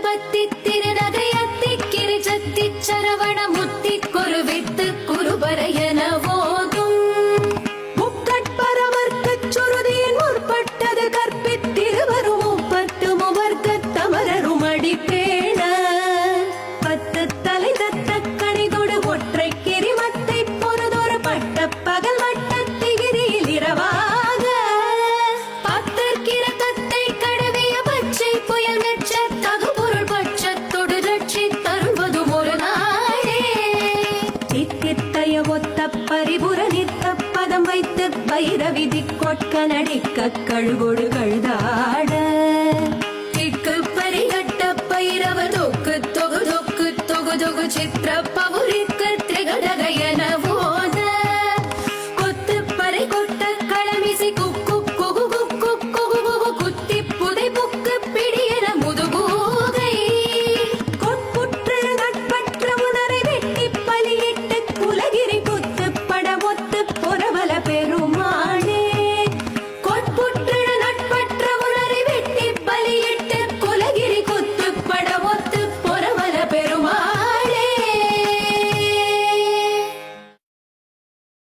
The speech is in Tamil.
பத்தி திருநகையத்தி கிரிஜத்தி சரவண முத்தி குருவித்து குருபரையன போதும் முக்கட்பரவர்க்கச் சுருதியின் முற்பட்டது கற்பித்திருவரும் முப்பத்து முவர்க்கத் தமரரும் அடிப்பேண பத்து தலை தத்த கணிதொடு ஒற்றை கிரிமத்தை பொருதொரு பட்ட பகல் வட்டத்திகிரியில் இரவாக பத்தற்கிரகத்தை கடவிய பச்சை புயல் மெச்ச தகுபொருள் பட்சத்தொடு ரட்சி தருவதும் ஒரு நாளே சித்தித்தைய ஒத்த பரிபுர நித்த பதம் வைத்து வைரவிதி கொட்க நடிக்க கழுகொடு கழுதாட திக்கு பரிகட்ட பைரவ தொக்கு தொகு தொக்கு தொகு தொகு சித்திர பவுரி